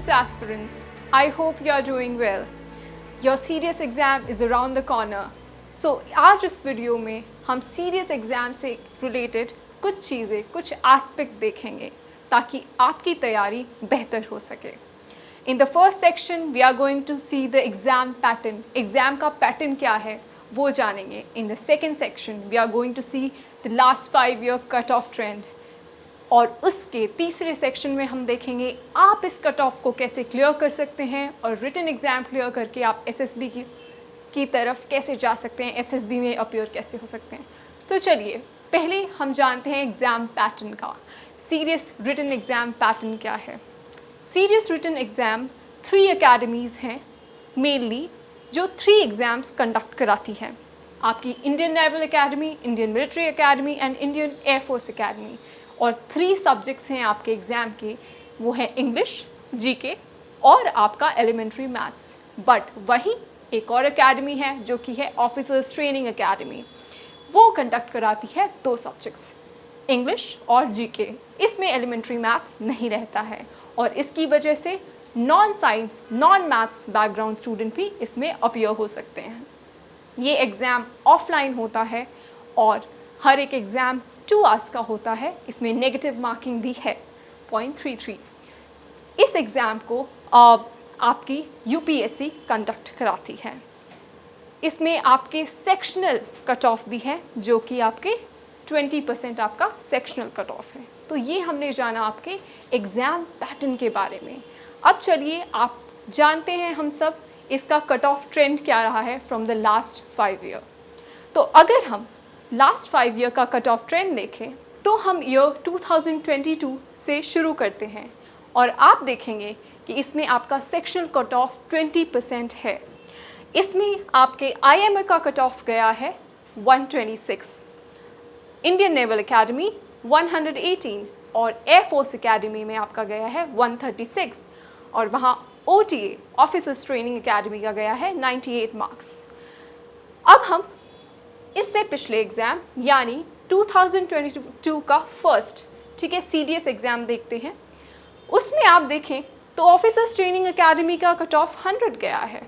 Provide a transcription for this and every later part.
Serious aspirants, I hope you are doing well. Your serious exam is around the corner. So आज इस video में हम serious exam से related कुछ चीज़ें, कुछ एस्पेक्ट देखेंगे ताकि आपकी तैयारी बेहतर हो सके. In the first section we are going to see the exam pattern. Exam का पैटर्न क्या है वो जानेंगे. In the second section we are going to see the last 5-year cut off trend. और उसके तीसरे सेक्शन में हम देखेंगे आप इस कट ऑफ को कैसे क्लियर कर सकते हैं और रिटन एग्ज़ाम क्लियर करके आप एसएसबी की तरफ कैसे जा सकते हैं, एसएसबी में अपीयर कैसे हो सकते हैं. तो चलिए पहले हम जानते हैं एग्ज़ाम पैटर्न का. सीरियस रिटन एग्ज़ाम पैटर्न क्या है. सीरियस रिटन एग्ज़ाम 3 अकेडमीज़ हैं मेनली जो 3 एग्ज़ाम्स कंडक्ट कराती हैं. आपकी Indian Naval academy, Indian Military academy and Indian air force academy. और 3 सब्जेक्ट्स हैं आपके एग्ज़ाम के, वो है इंग्लिश, जीके और आपका एलिमेंट्री मैथ्स. बट वहीं एक और अकेडमी है जो कि है ऑफिसर्स ट्रेनिंग अकेडमी. वो कंडक्ट कराती है 2 सब्जेक्ट्स, इंग्लिश और जीके. इसमें एलिमेंट्री मैथ्स नहीं रहता है और इसकी वजह से non science, non maths background student भी इसमें अपीयर हो सकते हैं. ये एग्ज़ाम ऑफलाइन होता है और हर एक एग्ज़ाम 2 आवर्स का होता है. इसमें नेगेटिव मार्किंग भी है 0.33. इस एग्ज़ाम को आपकी यूपीएससी कंडक्ट कराती है. इसमें आपके सेक्शनल कट ऑफ भी है जो कि आपके 20% आपका सेक्शनल कट ऑफ है. तो ये हमने जाना आपके एग्ज़ाम पैटर्न के बारे में. अब चलिए आप जानते हैं हम सब इसका कट ऑफ ट्रेंड क्या रहा है फ्रॉम द लास्ट 5 ईयर. तो अगर हम लास्ट 5 ईयर का कट ऑफ ट्रेंड देखें तो हम ईयर 2022 से शुरू करते हैं और आप देखेंगे कि इसमें आपका सेक्शनल कट ऑफ 20% है. इसमें आपके आईएमए का कट ऑफ गया है 126, इंडियन नेवल अकेडमी 118 और एयरफोर्स अकेडमी में आपका गया है 136 और वहाँ ओटीए ऑफिसर्स ट्रेनिंग अकेडमी का गया है 98 मार्क्स. अब हम इससे पिछले एग्ज़ाम यानी 2022 का फर्स्ट, ठीक है, सीरियस एग्ज़ाम देखते हैं. उसमें आप देखें तो ऑफिसर्स ट्रेनिंग एकेडमी का कट ऑफ 100 गया है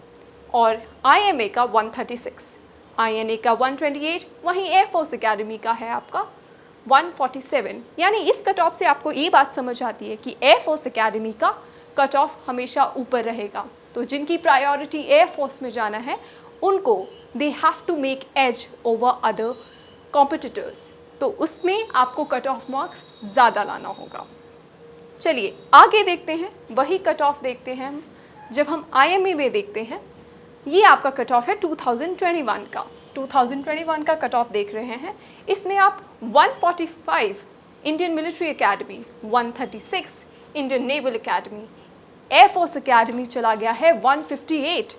और आईएमए का 136, आईएनए का 128, वहीं एयरफोर्स एकेडमी का है आपका 147. यानी इस कट ऑफ से आपको ये बात समझ आती है कि एयरफोर्स एकेडमी का कट ऑफ हमेशा ऊपर रहेगा. तो जिनकी प्रायोरिटी एयरफोर्स में जाना है उनको they have to make edge over other competitors. तो उसमें आपको कट ऑफ मार्क्स ज़्यादा लाना होगा. चलिए आगे देखते हैं, वही कट ऑफ देखते हैं हम. जब हम आईएमए में देखते हैं, ये आपका कट ऑफ है 2021 का. 2021 का कट ऑफ देख रहे हैं. इसमें आप 145 Indian Military academy, 136 Indian Naval academy, air force academy चला गया है 158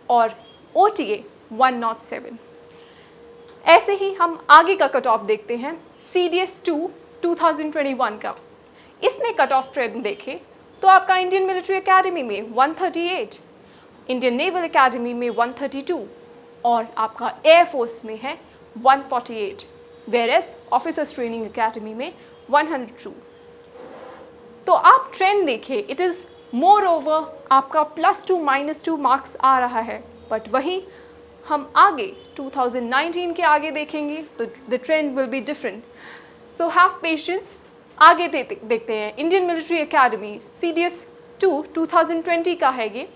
और ओटीए 107. ऐसे ही हम आगे का कट ऑफ देखते हैं सीडीएस 2 2021 का. इसमें कट ऑफ ट्रेंड देखें तो आपका इंडियन मिलिट्री अकेडमी में 138, इंडियन नेवल अकेडमी में 132 और आपका एयरफोर्स में है 148, वेयरएज ऑफिसर्स ट्रेनिंग अकेडमी में 102. तो आप ट्रेंड देखें, इट इज़ मोर ओवर आपका +2 -2 मार्क्स आ रहा है. बट वहीं हम आगे 2019 के आगे देखेंगे तो the trend will be different. So have patience. आगे देखते हैं. इंडियन मिलिट्री अकेडमी सीडीएस 2 2020 का है ये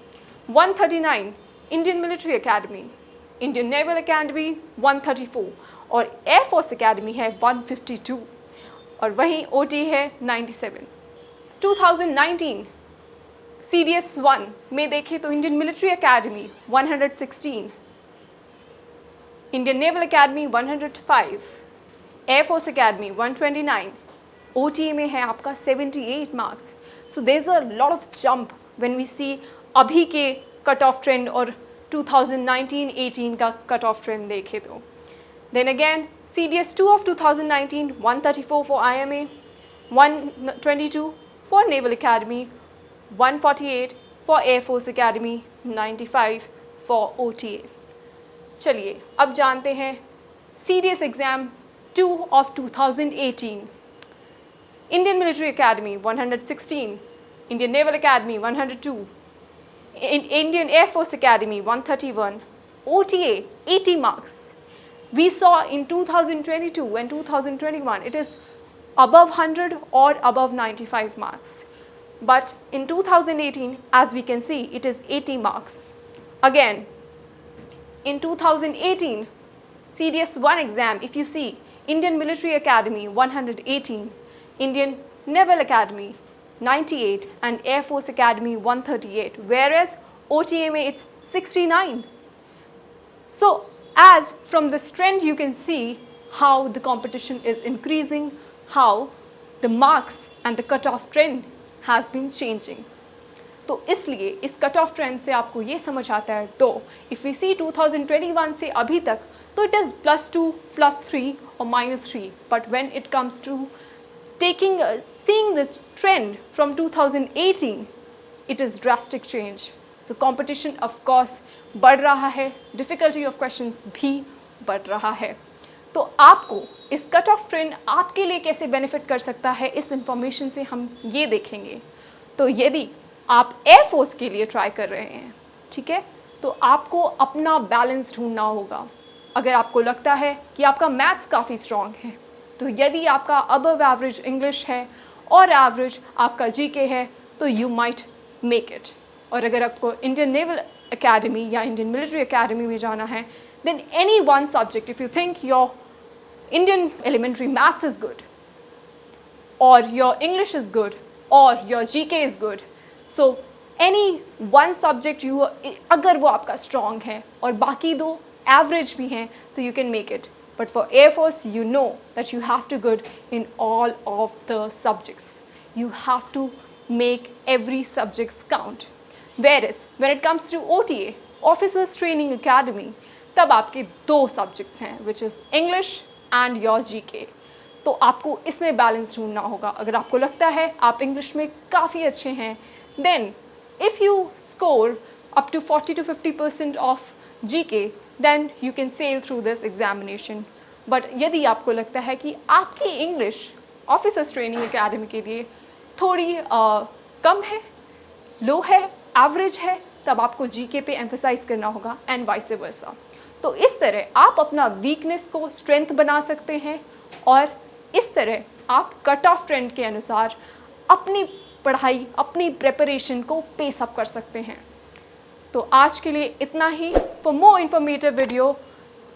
139, Indian Military academy, Indian Naval academy 134 और एयरफोर्स अकेडमी है 152 और वहीं ओटी है 97. 2019 सीडीएस 1 में देखें तो Indian Military Academy 116, Indian Naval Academy 105, Air Force Academy 129, OTA में है आपका 78 marks. So there is a lot of jump when we see अभी के कट ऑफ ट्रेंड और 2019-18 का कट ऑफ ट्रेंड देखें तो. Then again CDS 2 of 2019 134 for IMA, 122 for naval academy, 148 for Air Force Academy, 95 for OTA. चलिए अब जानते हैं serious exam 2 of 2018. Indian Military Academy 116, Indian Naval Academy 102, Indian Air Force Academy 131, OTA 80 marks. We saw in 2022 and 2021 it is above 100 or above 95 marks. But in 2018, as we can see, it is 80 marks. Again, in 2018, CDS 1 exam, if you see, Indian Military Academy 118, Indian Naval Academy 98 and Air Force Academy 138, whereas OTA mein it's 69. So as from this trend you can see how the competition is increasing, how the marks and the cutoff trend has been changing. तो इसलिए इस cut off trend से आपको ये समझ आता है, तो इफ़ वी सी 2021 से अभी तक तो इट इज़ +2, +3 और -3, but when it comes to taking seeing the trend from 2018, it is drastic change. So competition of course बढ़ रहा है, difficulty of questions भी बढ़ रहा है. तो आपको इस कट ऑफ ट्रेंड आपके लिए कैसे बेनिफिट कर सकता है, इस इंफॉर्मेशन से हम ये देखेंगे. तो यदि आप एयरफोर्स के लिए ट्राई कर रहे हैं, ठीक है, तो आपको अपना बैलेंस ढूंढना होगा. अगर आपको लगता है कि आपका मैथ्स काफ़ी स्ट्रॉन्ग है, तो यदि आपका अबव एवरेज इंग्लिश है और एवरेज आपका जीके है, तो यू माइट मेक इट. और अगर आपको इंडियन नेवल एकेडमी या इंडियन मिलिट्री एकेडमी में जाना है, then any one subject, if you think your Indian elementary maths is good, or your English is good, or your GK is good, so any one subject you अगर वो आपका strong है और बाकी दो average भी हैं, तो you can make it. But for Air Force, you know that you have to good in all of the subjects. You have to make every subjects count. Whereas when it comes to OTA, Officers Training Academy, तब आपके दो subjects हैं, which is English and your GK. तो आपको इसमें balance ढूंढना होगा. अगर आपको लगता है आप इंग्लिश में काफ़ी अच्छे हैं, then if you score up to 40 to 50% of GK, then you can sail through this examination. But यदि आपको लगता है कि आपकी इंग्लिश ऑफिसर्स ट्रेनिंग एकेडमी के लिए थोड़ी कम है, लो है, एवरेज है, तब आपको जीके पे एम्फसाइज करना होगा एंड वाइस वर्सा. तो इस तरह आप अपना वीकनेस को स्ट्रेंथ बना सकते हैं और इस तरह आप कट ऑफ ट्रेंड के अनुसार अपनी पढ़ाई, अपनी प्रिपरेशन को पेस अप कर सकते हैं. तो आज के लिए इतना ही. For more informative video,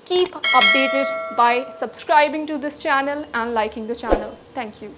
keep updated by subscribing to this channel and liking the channel. Thank you.